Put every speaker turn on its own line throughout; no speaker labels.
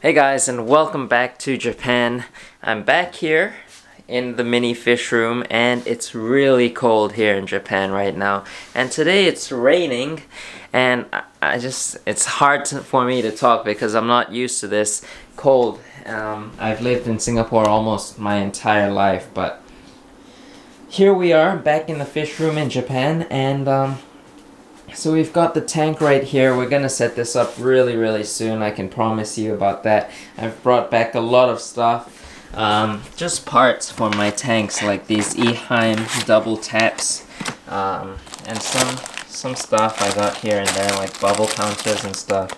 Hey guys, and welcome back to Japan. I'm back here in the mini fish room, and it's really cold here in Japan right now. And today it's raining, and it's hard for me to talk because I'm not used to this cold. I've lived in Singapore almost my entire life, but here we are back in the fish room in Japan, and so we've got the tank right here. We're gonna set this up really soon. I can promise you about that. I've brought back a lot of stuff. Just parts for my tanks, like these Eheim double taps. And some stuff I got here and there, like bubble counters and stuff.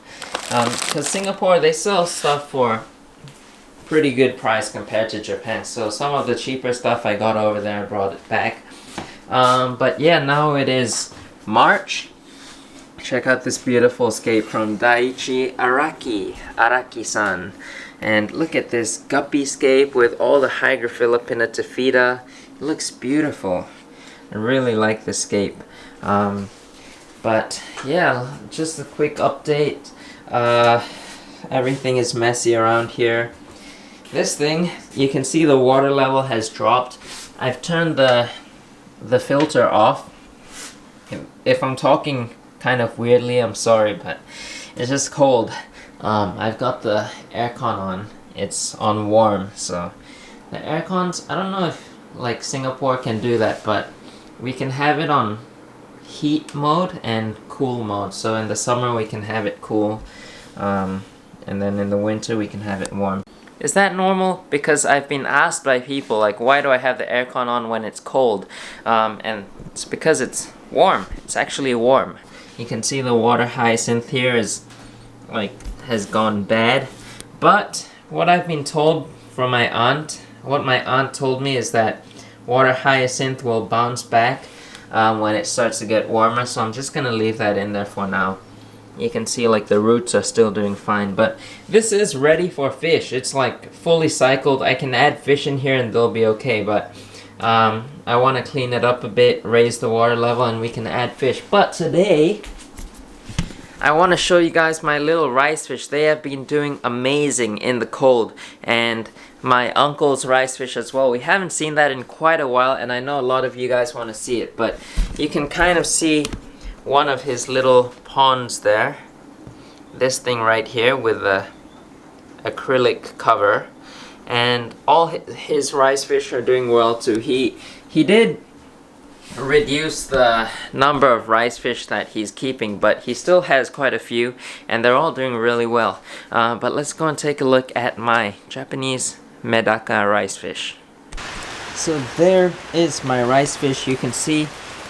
Because Singapore, they sell stuff for pretty good price compared to Japan. So some of the cheaper stuff I got over there, I brought it back. But yeah, now it is March. Check out this beautiful scape from Daiichi Araki-san. And look at this guppy scape with all the Hygrophila pinnatifida. It looks beautiful. I really like this scape. But yeah, just a quick update. Everything is messy around here. This thing, you can see the water level has dropped. I've turned the filter off. If I'm talking kind of weirdly, I'm sorry, but it's just cold. I've got the aircon on. It's on warm, so the aircons, I don't know if like Singapore can do that, but we can have it on heat mode and cool mode. So in the summer we can have it cool, and then in the winter we can have it warm. Is that normal? Because I've been asked by people, like, why do I have the aircon on when it's cold? And it's because it's warm. It's actually warm. You can see the water hyacinth here is has gone bad. But what I've been told from my aunt, what my aunt told me is that water hyacinth will bounce back when it starts to get warmer. So I'm just gonna leave that in there for now. You can see like the roots are still doing fine, but this is ready for fish. It's like fully cycled. I can add fish in here and they'll be okay, but I want to clean it up a bit, raise the water level, and we can add fish. But today I want to show you guys my little rice fish. They have been doing amazing in the cold, and my uncle's rice fish as well. We haven't seen that in quite a while, and I know a lot of you guys want to see it, but you can kind of see one of his little ponds there. This thing right here with the acrylic cover, and all his rice fish are doing well too. He did reduce the number of rice fish that he's keeping, but he still has quite a few, and they're all doing really well. But let's go and take a look at my Japanese Medaka rice fish. So there is my rice fish. You can see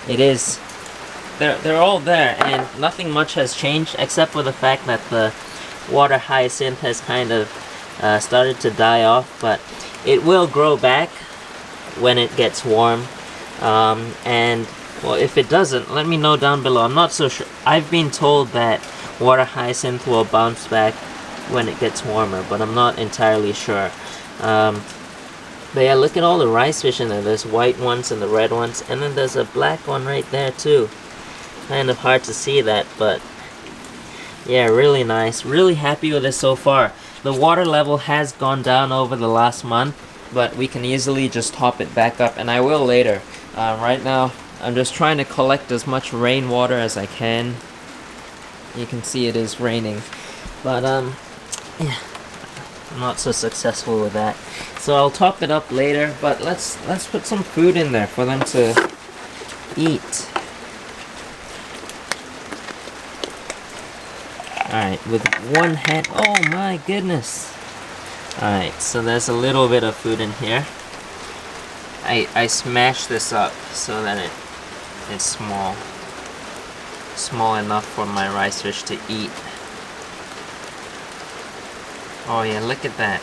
it is they're all there, and nothing much has changed except for the fact that the water hyacinth has kind of started to die off, but it will grow back when it gets warm. And well, if it doesn't, let me know down below. I'm not so sure. I've been told that water hyacinth will bounce back when it gets warmer, but I'm not entirely sure. But yeah, look at all the rice fish in there. There's white ones and the red ones, and then there's a black one right there too. Kind of hard to see that, but yeah, really nice. Really happy with it so far. The water level has gone down over the last month, but we can easily just top it back up, and I will later. Right now, I'm just trying to collect as much rainwater as I can. You can see it is raining, but yeah, I'm not so successful with that. So I'll top it up later, but let's put some food in there for them to eat. Alright, with one hand, oh my goodness. Alright, so there's a little bit of food in here. I smashed this up so that it's small enough for my rice fish to eat. Oh yeah, look at that.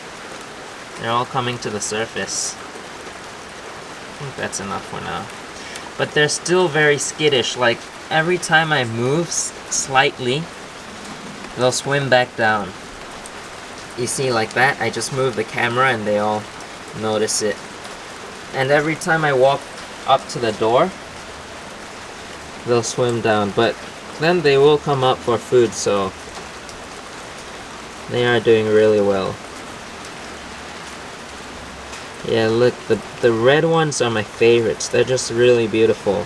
They're all coming to the surface. I think that's enough for now. But they're still very skittish. Like, every time I move slightly, they'll swim back down. You see, like that, I just move the camera and they all notice it. And every time I walk up to the door, they'll swim down. But then they will come up for food, so They are doing really well. Yeah, look, the red ones are my favorites. They're just really beautiful.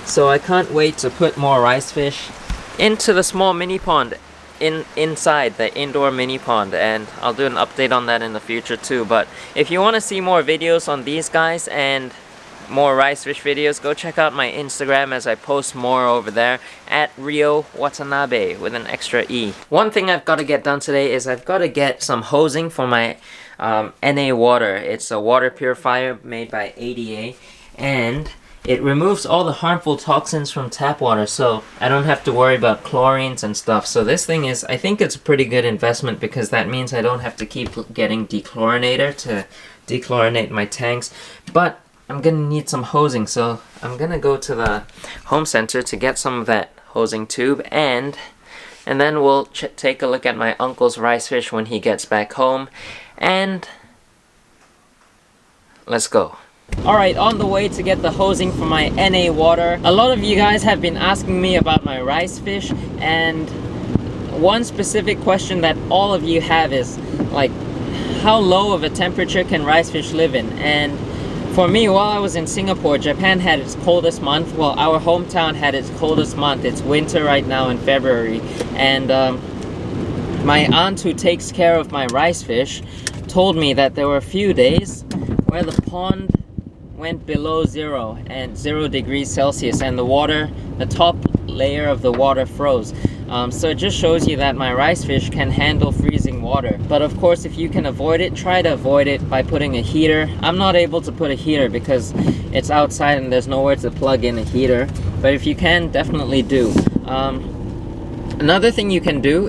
So I can't wait to put more ricefish into the small mini pond inside the indoor mini pond, and I'll do an update on that in the future too. But if you want to see more videos on these guys and more ricefish videos, go check out my Instagram as I post more over there at Rio Watanabe with an extra E. One thing I've got to get done today is I've got to get some hosing for my NA water. It's a water purifier made by ADA, and it removes all the harmful toxins from tap water, so I don't have to worry about chlorines and stuff. So this thing is, I think it's a pretty good investment, because that means I don't have to keep getting dechlorinator to dechlorinate my tanks. But I'm gonna need some hosing, so I'm gonna go to the home center to get some of that hosing tube, and then we'll take a look at my uncle's ricefish when he gets back home, and let's go. Alright, on the way to get the hosing for my NA water. A lot of you guys have been asking me about my ricefish, and one specific question that all of you have is, like, how low of a temperature can ricefish live in? And for me, while I was in Singapore, Japan had its coldest month. Well, our hometown had its coldest month. It's winter right now in February. And my aunt, who takes care of my ricefish, told me that there were a few days where the pond went below 0 degrees Celsius, and the water, the top layer of the water froze. So it just shows you that my ricefish can handle freezing water. But of course, if you can avoid it, try to avoid it by putting a heater. I'm not able to put a heater because it's outside and there's nowhere to plug in a heater. But if you can, definitely do. Another thing you can do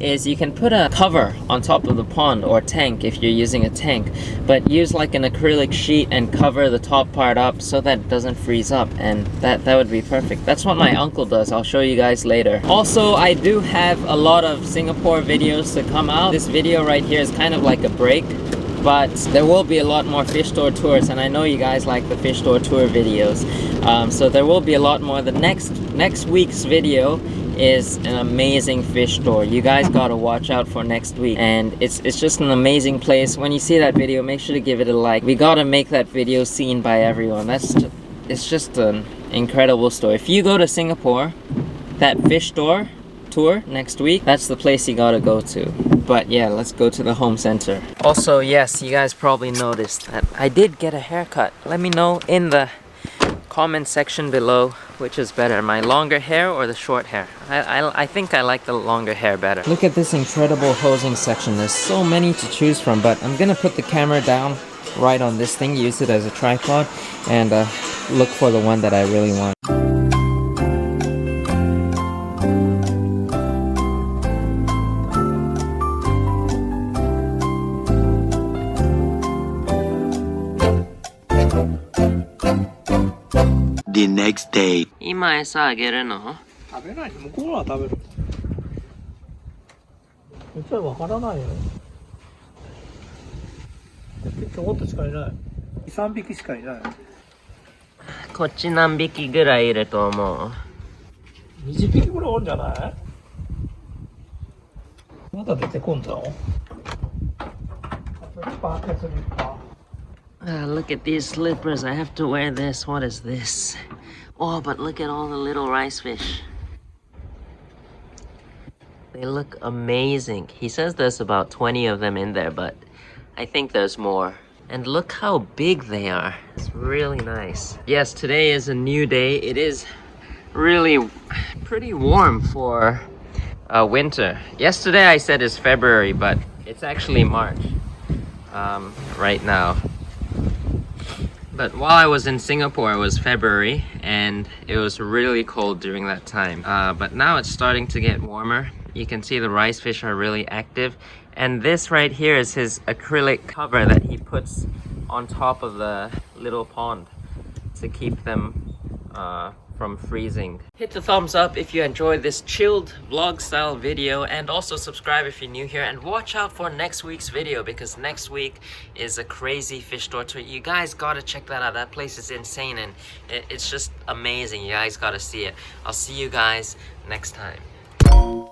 is you can put a cover on top of the pond or tank if you're using a tank, but use like an acrylic sheet and cover the top part up so that it doesn't freeze up, and that would be perfect. That's what my uncle does. I'll show you guys later. Also, I do have a lot of Singapore videos to come out. This video right here is kind of like a break, but there will be a lot more fish store tours, and I know you guys like the fish store tour videos. So there will be a lot more. The next week's video is an amazing fish store. You guys gotta watch out for next week, and it's just an amazing place. When you see that video, make sure to give it a like. We gotta make that video seen by everyone. It's just an incredible store. If you go to Singapore, that fish store tour next week, that's the place you gotta go to. But yeah, let's go to the home center. Also, yes, you guys probably noticed that I did get a haircut. Let me know in the comment section below which is better, my longer hair or the short hair. I think I like the longer hair better. Look at this incredible hosing section. There's so many to choose from, but I'm gonna put the camera down right on this thing, use it as a tripod, and look for the one that I really want.
The next day.
今餌あげるの？
食べない。向こうは食べる。うちはわからないよ。結構もっとしかいない。2、3匹しかいない。
こっち何匹ぐらいいると思う
？20匹ぐらいおるんじゃない？まだ出てこんぞ。
Look at these slippers. I have to wear this. What is this? Oh, but look at all the little rice fish. They look amazing. He says there's about 20 of them in there, but I think there's more. And look how big they are. It's really nice. Yes, today is a new day. It is really pretty warm for winter. Yesterday I said it's February, but it's actually March right now. But while I was in Singapore, it was February, and it was really cold during that time. But now it's starting to get warmer. You can see the rice fish are really active. And this right here is his acrylic cover that he puts on top of the little pond to keep them from freezing. Hit the thumbs up if you enjoyed this chilled vlog style video, and also subscribe if you're new here, and watch out for next week's video because next week is a crazy fish store tour. You guys gotta check that out. That place is insane and it's just amazing. You guys gotta see it. I'll see you guys next time.